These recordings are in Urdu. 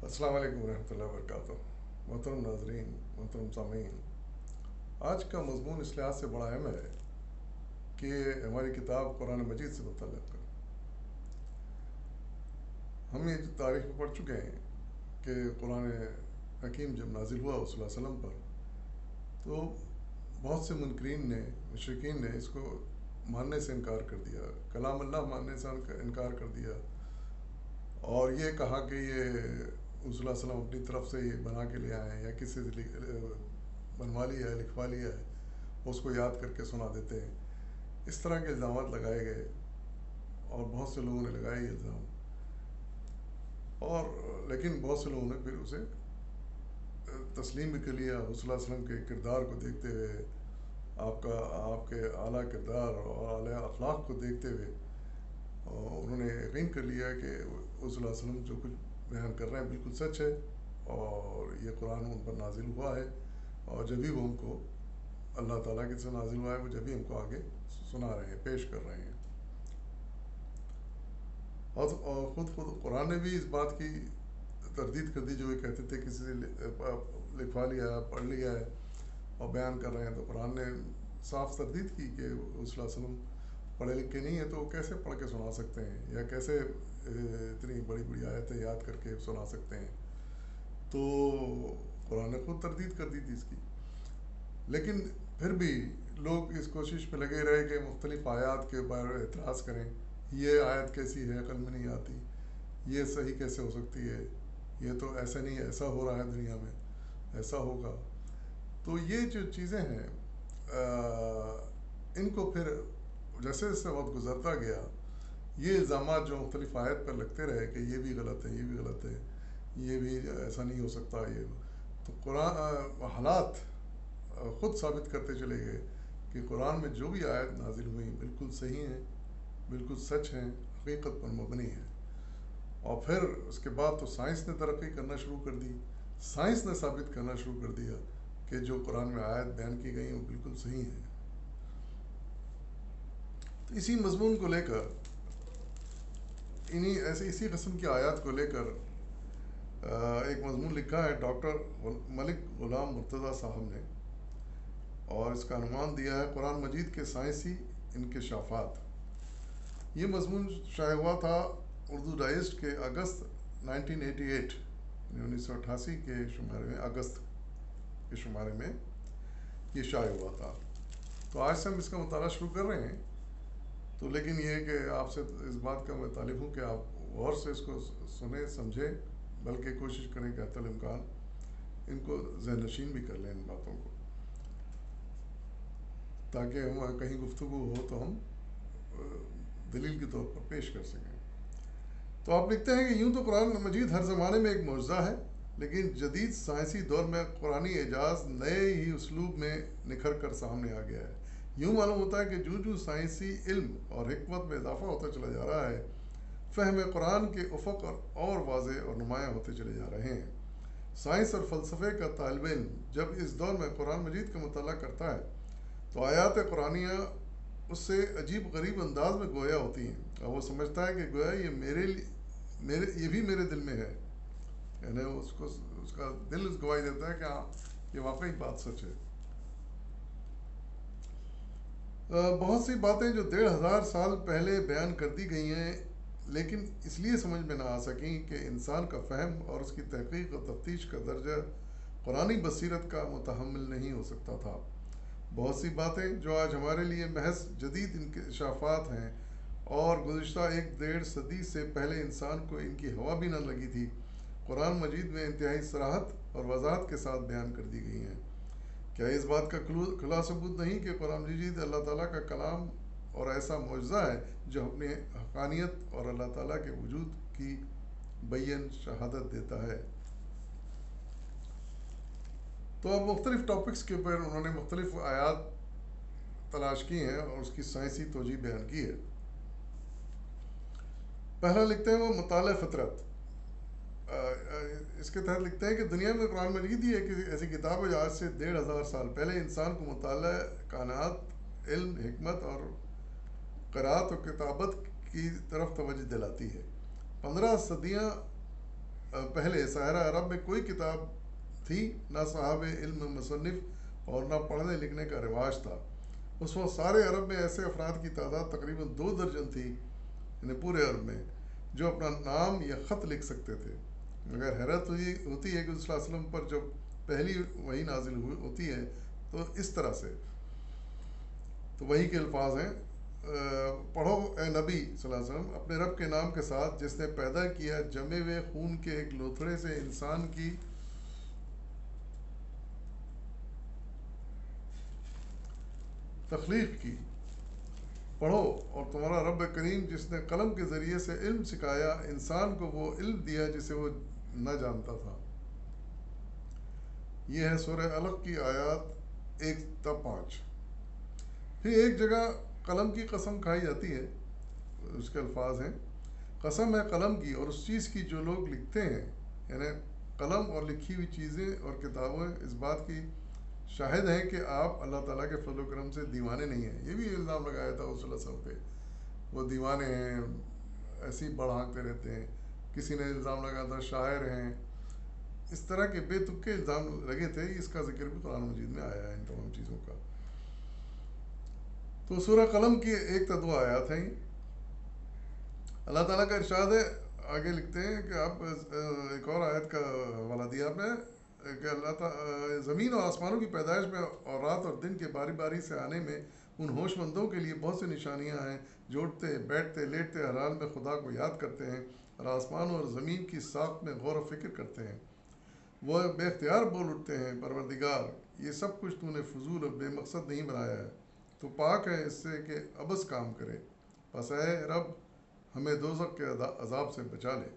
السلام علیکم ورحمۃ اللہ وبرکاتہ۔ محترم ناظرین، محترم سامعین، آج کا مضمون اس لحاظ سے بڑا اہم ہے کہ ہماری کتاب قرآن مجید سے متعلق ہے۔ ہم یہ تاریخ میں پڑھ چکے ہیں کہ قرآن حکیم جب نازل ہوا صلی اللہ علیہ وسلم پر، تو بہت سے منکرین نے، مشرکین نے اس کو ماننے سے انکار کر دیا، کلام اللہ ماننے سے انکار کر دیا، اور یہ کہا کہ یہ صلی اللہ علیہ وسلم اپنی طرف سے یہ بنا کے لے آئے ہیں یا کسی سے بنوا لیا ہے، لکھوا لیا ہے، اس کو یاد کر کے سنا دیتے ہیں۔ اس طرح کے الزامات لگائے گئے اور بہت سے لوگوں نے لگائے یہ الزام، اور لیکن بہت سے لوگوں نے پھر اسے تسلیم بھی کر لیا۔ صلی اللہ علیہ وسلم کے کردار کو دیکھتے ہوئے، آپ کے اعلیٰ کردار اور اعلیٰ اخلاق کو دیکھتے ہوئے انہوں نے یقین کر لیا کہ صلی اللہ علیہ وسلم جو کچھ بیان کر رہے ہیں بالکل سچ ہے، اور یہ قرآن ان پر نازل ہوا ہے، اور جبھی وہ ہم کو اللہ تعالیٰ کی سے نازل ہوا ہے، وہ جبھی ہم کو آگے سنا رہے ہیں، پیش کر رہے ہیں۔ اور خود قرآن نے بھی اس بات کی تردید کر دی، جو یہ کہتے تھے کسی سے لکھوا لیا ہے، پڑھ لیا ہے اور بیان کر رہے ہیں، تو قرآن نے صاف تردید کی کہ صلی اللہ علیہ وسلم پڑھے لکھے نہیں ہیں، تو وہ کیسے پڑھ کے سنا سکتے ہیں، یا کیسے اتنی بڑی بڑی آیتیں یاد کر کے سنا سکتے ہیں۔ تو قرآن نے خود تردید کر دی تھی اس کی، لیکن پھر بھی لوگ اس کوشش میں لگے رہے کہ مختلف آیات کے بارے میں اعتراض کریں، یہ آیت کیسی ہے، عقل میں نہیں آتی، یہ صحیح کیسے ہو سکتی ہے، یہ تو ایسا نہیں ہے، ایسا ہو رہا ہے دنیا میں، ایسا ہوگا۔ تو یہ جو چیزیں ہیں، ان کو پھر جیسے جیسے وقت گزرتا گیا، یہ الزامات جو مختلف آیت پر لگتے رہے کہ یہ بھی غلط ہے، یہ بھی غلط ہے، یہ بھی ایسا نہیں ہو سکتا، یہ تو قرآن حالات خود ثابت کرتے چلے گئے کہ قرآن میں جو بھی آیت نازل ہوئی بالکل صحیح ہیں، بالکل سچ ہیں، حقیقت پر مبنی ہے۔ اور پھر اس کے بعد تو سائنس نے ترقی کرنا شروع کر دی، سائنس نے ثابت کرنا شروع کر دیا کہ جو قرآن میں آیت بیان کی گئی وہ بالکل صحیح ہیں۔ تو اسی مضمون کو لے کر، اسی قسم کی آیات کو لے کر ایک مضمون لکھا ہے ڈاکٹر ملک غلام مرتضیٰ صاحب نے، اور اس کا عنوان دیا ہے قرآن مجید کے سائنسی انکشافات۔ یہ مضمون شائع ہوا تھا اردو ڈائجسٹ کے اگست 1988 1988 کے شمارے میں، اگست کے شمارے میں یہ شائع ہوا تھا۔ تو آج سے ہم اس کا مطالعہ شروع کر رہے ہیں، تو لیکن یہ کہ آپ سے اس بات کا میں طالب ہوں کہ آپ غور سے اس کو سنیں، سمجھیں، بلکہ کوشش کریں کہ حتی الامکان ان کو ذہن نشین بھی کر لیں ان باتوں کو، تاکہ ہم کہیں گفتگو ہو تو ہم دلیل کے طور پر پیش کر سکیں۔ تو آپ لکھتے ہیں کہ یوں تو قرآن مجید ہر زمانے میں ایک معجزہ ہے، لیکن جدید سائنسی دور میں قرآنی اعجاز نئے ہی اسلوب میں نکھر کر سامنے آ گیا ہے۔ یوں معلوم ہوتا ہے کہ جو سائنسی علم اور حکمت میں اضافہ ہوتا چلا جا رہا ہے، فہم قرآن کے افق اور واضح اور نمایاں ہوتے چلے جا رہے ہیں۔ سائنس اور فلسفے کا طالب علم جب اس دور میں قرآن مجید کا مطالعہ کرتا ہے تو آیات قرآنیہ اس سے عجیب غریب انداز میں گویا ہوتی ہیں، اور وہ سمجھتا ہے کہ گویا یہ بھی میرے دل میں ہے، یعنی اس کا دل اس گواہی دیتا ہے کہ ہاں یہ واقعی بات سچ ہے۔ بہت سی باتیں جو 1500 سال پہلے بیان کر دی گئی ہیں، لیکن اس لیے سمجھ میں نہ آ سکیں کہ انسان کا فہم اور اس کی تحقیق اور تفتیش کا درجہ قرآنی بصیرت کا متحمل نہیں ہو سکتا تھا۔ بہت سی باتیں جو آج ہمارے لیے محض جدید انکشافات ہیں، اور گزشتہ 1.5 صدی سے پہلے انسان کو ان کی ہوا بھی نہ لگی تھی، قرآن مجید میں انتہائی صراحت اور وضاحت کے ساتھ بیان کر دی گئی ہیں۔ کیا اس بات کا کھلا ثبوت نہیں کہ قرآن مجید اللہ تعالیٰ کا کلام اور ایسا معجزہ ہے جو اپنی حقانیت اور اللہ تعالیٰ کے وجود کی بین شہادت دیتا ہے؟ تو اب مختلف ٹاپکس کے اوپر انہوں نے مختلف آیات تلاش کی ہیں اور اس کی سائنسی توجیہ بیان کی ہے۔ پہلا لکھتے ہیں وہ مطالعہ فطرت۔ اس کے تحت لکھتے ہیں کہ دنیا میں قرآن مجید ہی ایک ایسی کتاب ہے جو آج سے 1500 سال پہلے انسان کو مطالعہ کائنات، علم، حکمت اور قرأت و کتابت کی طرف توجہ دلاتی ہے۔ 15 صدیاں پہلے ساحرہ عرب میں کوئی کتاب تھی، نہ صاحب علم مصنف اور نہ پڑھنے لکھنے کا رواج تھا۔ اس وقت سارے عرب میں ایسے افراد کی تعداد تقریباً 2 درجن تھی، یعنی پورے عرب میں، جو اپنا نام یا خط لکھ سکتے تھے۔ مگر حیرت ہوتی ہے کہ صلی اللہ علیہ وسلم پر جب پہلی وحی نازل ہوتی ہے تو اس طرح سے، تو وحی کے الفاظ ہیں: پڑھو اے نبی صلی اللہ علیہ وسلم، اپنے رب کے نام کے ساتھ جس نے پیدا کیا جمے ہوئے خون کے ایک لوتھڑے سے انسان کی تخلیق کی۔ پڑھو، اور تمہارا رب کریم جس نے قلم کے ذریعے سے علم سکھایا انسان کو وہ علم دیا جسے وہ نہ جانتا تھا۔ یہ ہے سورہ علق کی آیات 1 تا 5۔ پھر ایک جگہ قلم کی قسم کھائی جاتی ہے، اس کے الفاظ ہیں: قسم ہے قلم کی اور اس چیز کی جو لوگ لکھتے ہیں، یعنی قلم اور لکھی ہوئی چیزیں اور کتابیں اس بات کی شاہد ہیں کہ آپ اللہ تعالیٰ کے فضل و کرم سے دیوانے نہیں ہیں۔ یہ بھی الزام لگایا تھا صلی اللہ علیہ وسلم پہ، وہ دیوانے ہیں، ایسے ہی بڑھ ہانکتے رہتے ہیں۔ کسی نے الزام لگایا تھا شاعر ہیں، اس طرح کے بے تکے الزام لگے تھے۔ اس کا ذکر بھی قرآن مجید میں آیا ہے ان تمام چیزوں کا۔ تو سورہ قلم کی 1 تا 2 آیات ہیں۔ اللہ تعالیٰ کا ارشاد ہے، آگے لکھتے ہیں کہ آپ ایک اور آیت کا حوالہ دیا آپ نے کہ اللہ تعالیٰ زمین اور آسمانوں کی پیدائش میں اور رات اور دن کے باری باری سے آنے میں ان ہوش مندوں کے لیے بہت سی نشانیاں ہیں جو اٹھتے بیٹھتے لیٹتے ہر حال میں خدا کو یاد کرتے ہیں اور آسمانوں اور زمین کی ساخت میں غور و فکر کرتے ہیں۔ وہ بے اختیار بول اٹھتے ہیں: پروردگار، یہ سب کچھ تو نے فضول اور بے مقصد نہیں بنایا ہے، تو پاک ہے اس سے کہ عبث کام کرے، پس اے رب ہمیں دوزخ کے عذاب سے بچا لے۔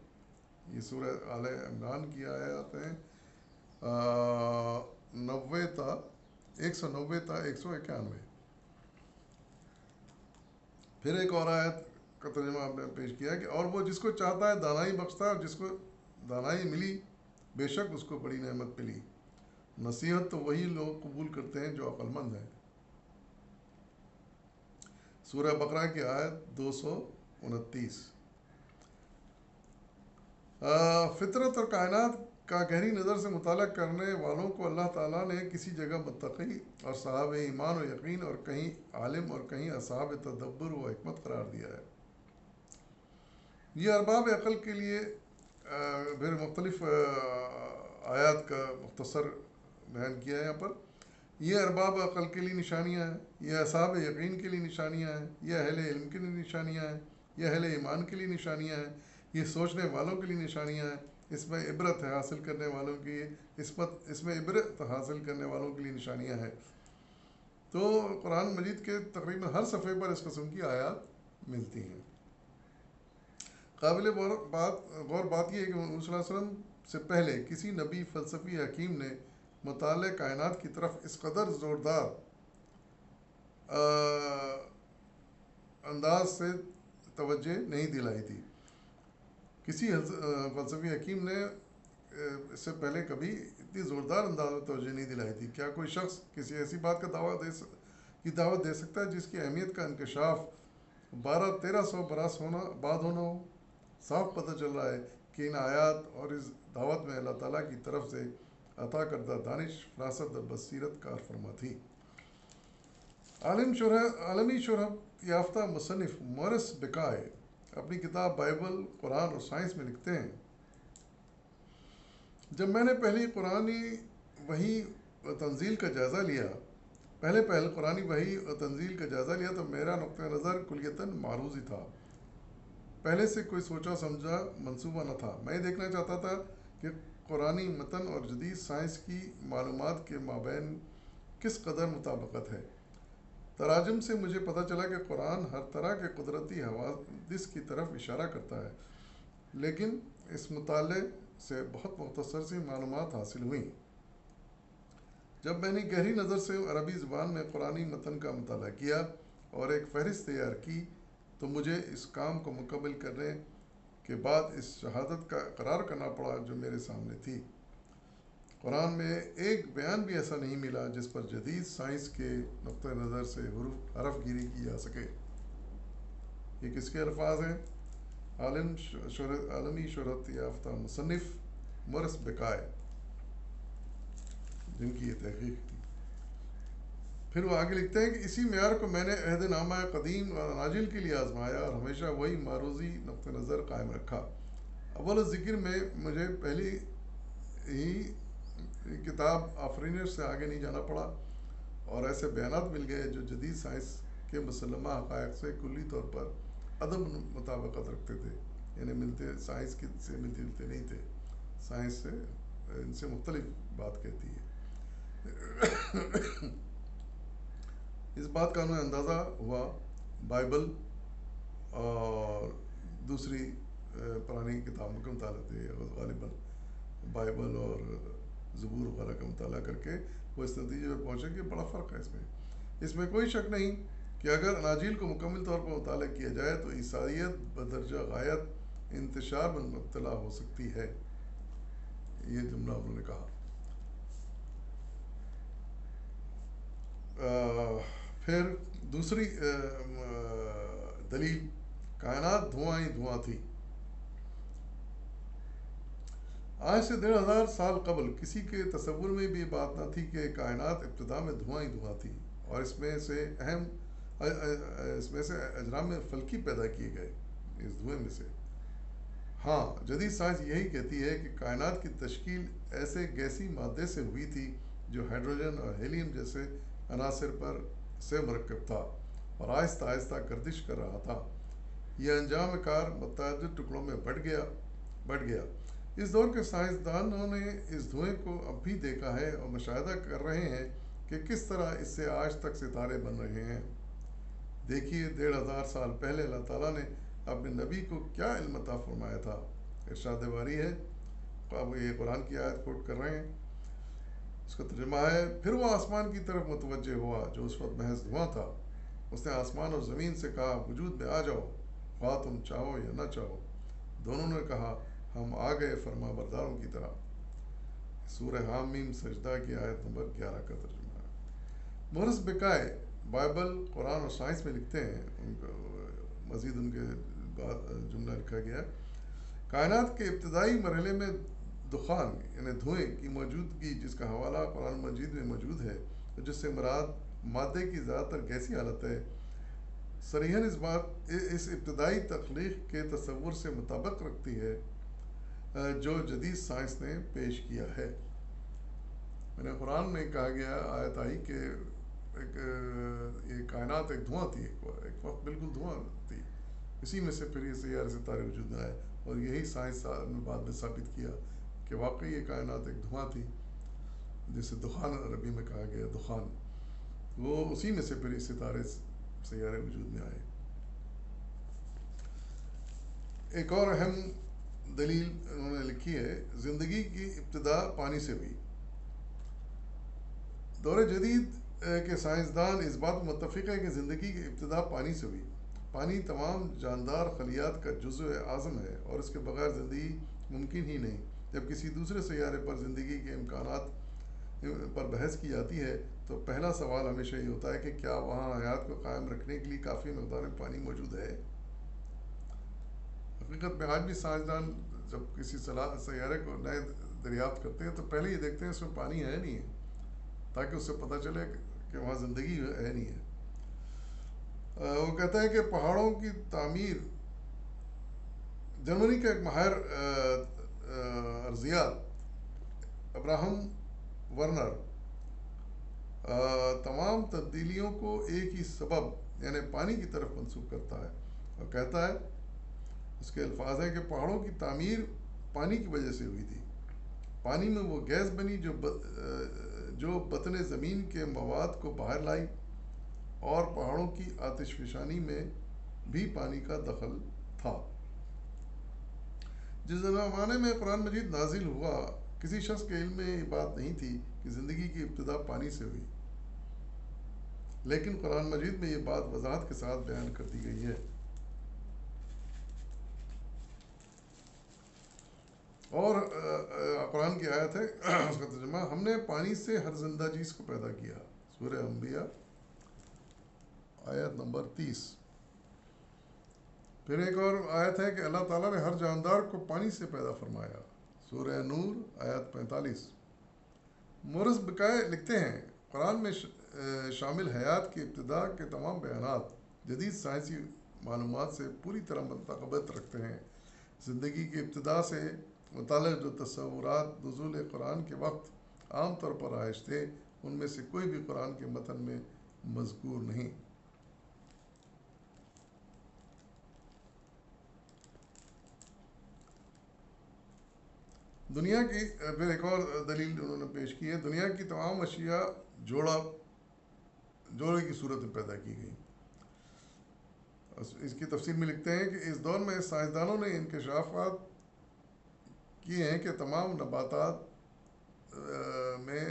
یہ سورہ آل عمران کی آیات ہیں 90 تا 190 تا 191۔ پھر ایک اور آیت کا ترجمہ آپ نے پیش کیا کہ اور وہ جس کو چاہتا ہے دانائی بخشتا ہے، اور جس کو دانائی ملی بے شک اس کو بڑی نعمت ملی۔ نصیحت تو وہی لوگ قبول کرتے ہیں جو عقل مند ہیں۔ سورہ بقرہ کی آیت 229۔ فطرت اور کائنات کا گہری نظر سے مطالعہ کرنے والوں کو اللہ تعالیٰ نے کسی جگہ متقی اور صاحب ایمان و یقین اور کہیں عالم اور کہیں اصحاب تدبر و حکمت قرار دیا ہے۔ یہ ارباب عقل کے لیے پھر مختلف آیات کا مختصر بیان کیا ہے یہاں پر۔ یہ ارباب عقل کے لیے نشانیاں ہیں، یہ اصحاب یقین کے لیے نشانیاں ہیں، یہ اہل علم کے لیے نشانیاں ہیں، یہ اہل ایمان کے لیے نشانیاں ہیں، یہ سوچنے والوں کے لیے نشانیاں ہیں، اس میں عبرت ہے حاصل کرنے والوں کی، اس میں عبرت حاصل کرنے والوں کے لیے نشانیاں ہیں۔ تو قرآن مجید کے تقریباً ہر صفحے پر اس قسم کی آیات ملتی ہیں۔ قابل غور بات یہ ہے کہ صلی اللہ علیہ وسلم سے پہلے کسی نبی فلسفی حکیم نے مطالعہ کائنات کی طرف اس قدر زوردار انداز سے توجہ نہیں دلائی تھی۔ کسی فلسفی حکیم نے اس سے پہلے کبھی اتنی زوردار انداز میں توجہ نہیں دلائی تھی۔ کیا کوئی شخص کسی ایسی بات کا دعوت دے سکتا ہے جس کی اہمیت کا انکشاف 1200-1300 برس بعد ہونا ہو؟ صاف پتہ چل رہا ہے کہ ان آیات اور اس دعوت میں اللہ تعالیٰ کی طرف سے عطا کردہ دانش، فراست اور بصیرت کار فرما تھی۔ عالمی شہرت یافتہ مصنف مورس بکائے اپنی کتاب بائبل، قرآن اور سائنس میں لکھتے ہیں: جب میں نے پہلی قرآنی وحی و تنزیل کا جائزہ لیا تو میرا نقطہ نظر کلیتاً معروض ہی تھا۔ پہلے سے کوئی سوچا سمجھا منصوبہ نہ تھا۔ میں دیکھنا چاہتا تھا کہ قرآنی متن اور جدید سائنس کی معلومات کے مابین کس قدر مطابقت ہے۔ تراجم سے مجھے پتہ چلا کہ قرآن ہر طرح کے قدرتی حوادث کی طرف اشارہ کرتا ہے، لیکن اس مطالعے سے بہت مختصر سی معلومات حاصل ہوئیں۔ جب میں نے گہری نظر سے عربی زبان میں قرآنی متن کا مطالعہ کیا اور ایک فہرست تیار کی تو مجھے اس کام کو مکمل کرنے کے بعد اس شہادت کا اقرار کرنا پڑا جو میرے سامنے تھی: قرآن میں ایک بیان بھی ایسا نہیں ملا جس پر جدید سائنس کے نقطہ نظر سے حرف گیری کی جا سکے۔ یہ کس کے الفاظ ہیں؟ عالمی شہرت یافتہ مصنف مورس بکائے، جن کی یہ تحقیق تھی. پھر وہ آگے لکھتے ہیں کہ اسی معیار کو میں نے عہد نامہ قدیم اور اناجیل کے لیے آزمایا اور ہمیشہ وہی معروضی نقطہ نظر قائم رکھا. اول ذکر میں مجھے پہلی ہی کتاب آفرینر سے آگے نہیں جانا پڑا، اور ایسے بیانات مل گئے جو جدید سائنس کے مسلمہ حقائق سے کلی طور پر عدم مطابقت رکھتے تھے. یعنی سائنس سے ملتے جلتے نہیں تھے، سائنس سے ان سے مختلف بات کہتی ہے. اس بات کا انہیں اندازہ ہوا بائبل اور دوسری پرانی کتابوں کا مطالعہ تھے، غالباً بائبل اور زبور وغیرہ کا مطالعہ کر کے وہ اس نتیجے پر پہنچے کہ بڑا فرق ہے اس میں کوئی شک نہیں کہ اگر اناجیل کو مکمل طور پر مطالعہ کیا جائے تو عیسائیت بدرجہ غایت انتشار میں مبتلا ہو سکتی ہے. یہ جملہ انہوں نے کہا. پھر دوسری دلیل، کائنات دھواں ہی دھواں تھی. آج سے 1500 سال قبل کسی کے تصور میں بھی یہ بات نہ تھی کہ کائنات ابتدا میں دھواں ہی دھواں تھی، اور اس میں سے اجرام فلکی پیدا کیے گئے اس دھوئیں میں سے. ہاں، جدید سائنس یہی کہتی ہے کہ کائنات کی تشکیل ایسے گیسی مادے سے ہوئی تھی جو ہائیڈروجن اور ہیلیم جیسے عناصر پر سے مرکب تھا اور آہستہ آہستہ گردش کر رہا تھا. یہ انجام کار متعدد ٹکڑوں میں بٹ گیا. اس دور کے سائنسدانوں نے اس دھوئیں کو اب بھی دیکھا ہے اور مشاہدہ کر رہے ہیں کہ کس طرح اس سے آج تک ستارے بن رہے ہیں. دیکھیے 1500 سال پہلے اللہ تعالیٰ نے اپنے نبی کو کیا علم عطا فرمایا تھا. ارشاد باری ہے، اب یہ قرآن کی آیت کوٹ کر رہے ہیں، اس کا ترجمہ ہے: پھر وہ آسمان کی طرف متوجہ ہوا جو اس وقت محض دھواں تھا. اس نے آسمان اور زمین سے کہا، وجود میں آ جاؤ، خواہ تم چاہو یا نہ چاہو. دونوں نے کہا، ہم آ گئے فرما برداروں کی طرح. سورہ حامیم سجدہ کی آیت نمبر 11 کا ترجمہ ہے. مورس بکائے بائبل، قرآن اور سائنس میں لکھتے ہیں، مزید ان کے بعد جملہ لکھا گیا: کائنات کے ابتدائی مرحلے میں دخان یعنی دھوئیں کی موجودگی، جس کا حوالہ قرآن مجید میں موجود ہے، جس سے مراد مادے کی زیادہ تر گیسی حالت ہے، صریحاً اس ابتدائی تخلیق کے تصور سے مطابق رکھتی ہے جو جدید سائنس نے پیش کیا ہے. میں نے قرآن میں کہا گیا، آیت آئی کہ یہ کائنات ایک دھواں تھی، ایک وقت بالکل دھواں تھی. اسی میں سے پھر یہ سیارے ستارے وجود میں آئے، اور یہی سائنس نے بعد میں ثابت کیا کہ واقعی یہ کائنات ایک دھواں تھی، جسے دخان عربی میں کہا گیا، دخان. وہ اسی میں سے پھر یہ سیارے وجود میں آئے. ایک اور اہم دلیل انہوں نے لکھی ہے، زندگی کی ابتدا پانی سے ہوئی. دور جدید کے سائنسدان اس بات متفق ہے کہ زندگی کی ابتدا پانی سے ہوئی. پانی تمام جاندار خلیات کا جزو اعظم ہے اور اس کے بغیر زندگی ممکن ہی نہیں. جب کسی دوسرے سیارے پر زندگی کے امکانات پر بحث کی جاتی ہے تو پہلا سوال ہمیشہ یہ ہوتا ہے کہ کیا وہاں حیات کو قائم رکھنے کے لیے کافی مقدار میں پانی موجود ہے. حقیقت میں آج بھی سائنسدان جب کسی سیارے کو نئے دریافت کرتے ہیں تو پہلے یہ دیکھتے ہیں اس میں پانی ہے نہیں ہے، تاکہ اس سے پتہ چلے کہ وہاں زندگی ہے نہیں ہے. وہ کہتا ہے کہ پہاڑوں کی تعمیر، جرمنی کا ایک ماہر ارضیات ابراہم ورنر تمام تبدیلیوں کو ایک ہی سبب یعنی پانی کی طرف منسوب کرتا ہے، اور کہتا ہے، اس کے الفاظ ہیں کہ پہاڑوں کی تعمیر پانی کی وجہ سے ہوئی تھی. پانی میں وہ گیس بنی جو بطن زمین کے مواد کو باہر لائی، اور پہاڑوں کی آتش فشانی میں بھی پانی کا دخل تھا. جس زمانے میں قرآن مجید نازل ہوا، کسی شخص کے علم میں یہ بات نہیں تھی کہ زندگی کی ابتدا پانی سے ہوئی، لیکن قرآن مجید میں یہ بات وضاحت کے ساتھ بیان کر دی گئی ہے. اور قرآن کی آیت ہے، اس کا ترجمہ: ہم نے پانی سے ہر زندہ چیز کو پیدا کیا. سورہ انبیاء آیت نمبر 30. پھر ایک اور آیت ہے کہ اللہ تعالیٰ نے ہر جاندار کو پانی سے پیدا فرمایا، سورہ نور آیت 45۔ مورس بکائے لکھتے ہیں قرآن میں شامل حیات کی ابتدا کے تمام بیانات جدید سائنسی معلومات سے پوری طرح مطابقت رکھتے ہیں۔ زندگی کی ابتدا سے متعلق جو تصورات نزول قرآن کے وقت عام طور پر رائج تھے، ان میں سے کوئی بھی قرآن کے متن میں مذکور نہیں۔ دنیا کی پھر ایک اور دلیل انہوں نے پیش کی ہے، دنیا کی تمام اشیاء جوڑے کی صورت میں پیدا کی گئی۔ اس کی تفسیر میں لکھتے ہیں کہ اس دور میں سائنسدانوں نے انکشافات کیے ہیں کہ تمام نباتات میں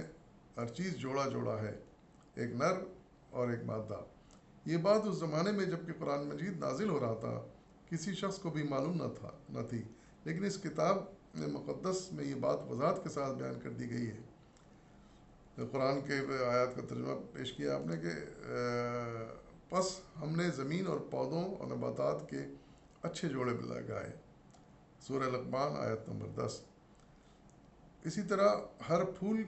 ہر چیز جوڑا ہے، ایک نر اور ایک مادہ۔ یہ بات اس زمانے میں جب کہ قرآن مجید نازل ہو رہا تھا کسی شخص کو بھی معلوم نہ تھی، لیکن اس کتاب مقدس میں یہ بات وضاحت کے ساتھ بیان کر دی گئی ہے۔ قرآن کے آیات کا ترجمہ پیش کیا آپ نے کہ پس ہم نے زمین اور پودوں اور نباتات کے اچھے جوڑے لگائے، سورہ لقمان آیت نمبر 10۔ اسی طرح ہر پھول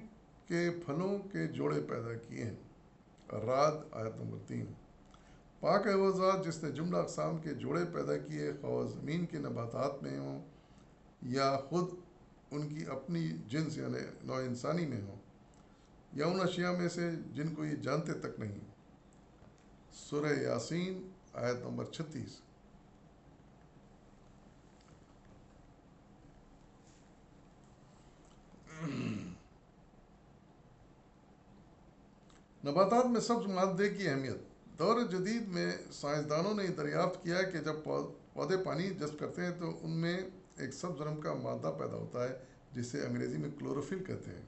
کے پھلوں کے جوڑے پیدا کیے ہیں، الرعد آیت نمبر 3۔ پاک ہے وہ ذات جس نے جملہ اقسام کے جوڑے پیدا کیے، خواہ زمین کے نباتات میں ہوں یا خود ان کی اپنی جنس یعنی نوع انسانی میں ہوں، یا ان اشیاء میں سے جن کو یہ جانتے تک نہیں، سورہ یاسین آیت نمبر 36۔ نباتات میں سبز مادے کی اہمیت۔ دور جدید میں سائنسدانوں نے یہ دریافت کیا کہ جب پودے پانی جذب کرتے ہیں تو ان میں ایک سبز رنگ کا مادہ پیدا ہوتا ہے جسے انگریزی میں کلوروفل کہتے ہیں۔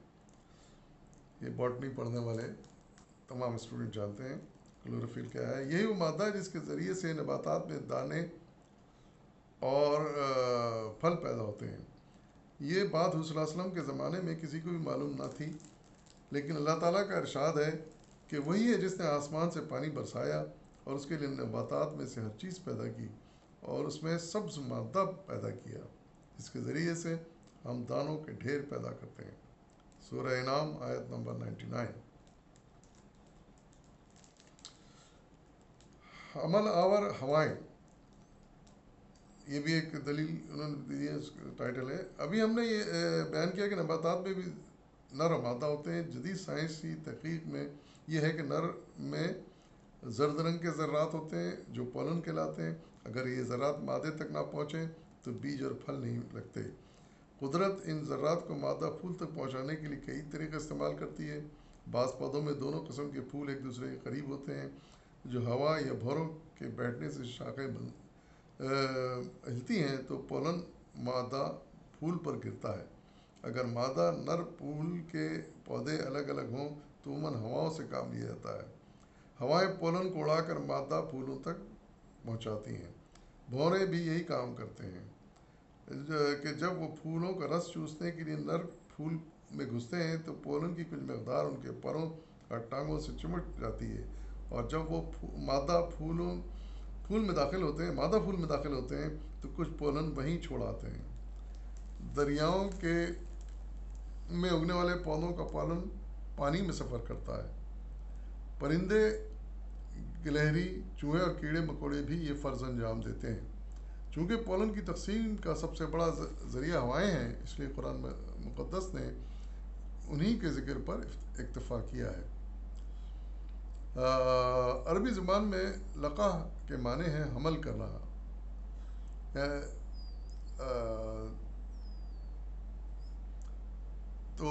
یہ باٹنی پڑھنے والے تمام اسٹوڈنٹ جانتے ہیں کلوروفل کیا ہے۔ یہی وہ مادہ ہے جس کے ذریعے سے نباتات میں دانے اور پھل پیدا ہوتے ہیں۔ یہ بات حضور صلی اللہ علیہ وسلم کے زمانے میں کسی کو بھی معلوم نہ تھی، لیکن اللہ تعالیٰ کا ارشاد ہے کہ وہی ہے جس نے آسمان سے پانی برسایا اور اس کے لیے نباتات میں سے ہر چیز پیدا کی اور اس میں سبز مادہ پیدا کیا، جس کے ذریعے سے ہم دانوں کے ڈھیر پیدا کرتے ہیں، سورہ انعام آیت نمبر 99۔ حمل آور ہوائیں، یہ بھی ایک دلیل انہوں نے دی ہے، اس کا ٹائٹل ہے۔ ابھی ہم نے یہ بیان کیا کہ نباتات میں بھی نر و مادہ ہوتے ہیں۔ جدید سائنسی تحقیق میں یہ ہے کہ نر میں زرد رنگ کے ذرات ہوتے ہیں جو پولن کہلاتے ہیں۔ اگر یہ ذرات مادے تک نہ پہنچیں تو بیج اور پھل نہیں لگتے۔ قدرت ان ذرات کو مادہ پھول تک پہنچانے کے لیے کئی طریقے استعمال کرتی ہے۔ بعض پودوں میں دونوں قسم کے پھول ایک دوسرے کے قریب ہوتے ہیں، جو ہوا یا بھوروں کے بیٹھنے سے شاخیں ہلتی ہیں تو پولن مادہ پھول پر گرتا ہے۔ اگر مادہ نر پھول کے پودے الگ الگ ہوں تو عموماً ہواؤں سے کام لیا جاتا ہے۔ ہوائیں پولن کو اڑا کر مادہ پھولوں تک پہنچاتی ہیں۔ بھورے بھی یہی کام کرتے ہیں کہ جب وہ پھولوں کا رس چوسنے کے لیے نر پھول میں گھستے ہیں تو پولن کی کچھ مقدار ان کے پروں اور ٹانگوں سے چمٹ جاتی ہے، اور جب وہ مادہ پھول میں داخل ہوتے ہیں تو کچھ پولن وہیں چھوڑ آتے ہیں۔ دریاؤں میں اگنے والے پودوں کا پولن پانی میں سفر کرتا ہے۔ پرندے، گلہری، چوہے اور کیڑے مکوڑے بھی یہ فرض انجام دیتے ہیں۔ چونکہ پولن کی تقسیم کا سب سے بڑا ذریعہ ہوائیں ہیں، اس لیے قرآن مقدس نے انہی کے ذکر پر اکتفا کیا ہے۔ عربی زبان میں لقح کے معنی ہے حمل کرنا۔ تو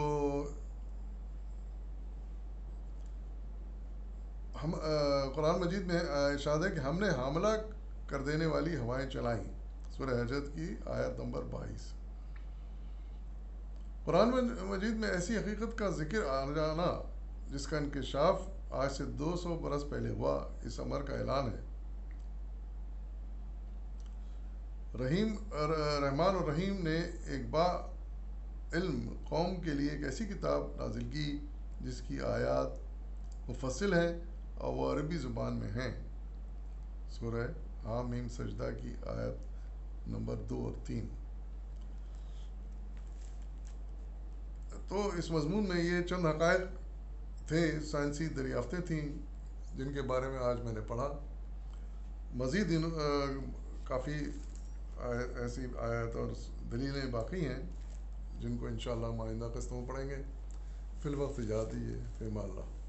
قرآن مجید میں ارشاد ہے کہ ہم نے حاملہ کر دینے والی ہوائیں چلائیں، سورہ حجر کی آیت نمبر 22۔ قرآن مجید میں ایسی حقیقت کا ذکر آ جانا جس کا انکشاف آج سے 200 برس پہلے ہوا، اس امر کا اعلان ہے۔ رحمان الرحیم نے ایک با علم قوم کے لیے ایک ایسی کتاب نازل کی جس کی آیات مفصل ہیں اور وہ عربی زبان میں ہیں، سورہ حامیم سجدہ کی آیت نمبر 2 اور 3۔ تو اس مضمون میں یہ چند حقائق تھے، سائنسی دریافتیں تھیں جن کے بارے میں آج میں نے پڑھا۔ مزید کافی ایسی آیات اور دلیلیں باقی ہیں جن کو انشاءاللہ ہم آئندہ قسطوں میں پڑھیں گے۔ فی الوقت اجازت دیجیے، فی امان اللہ۔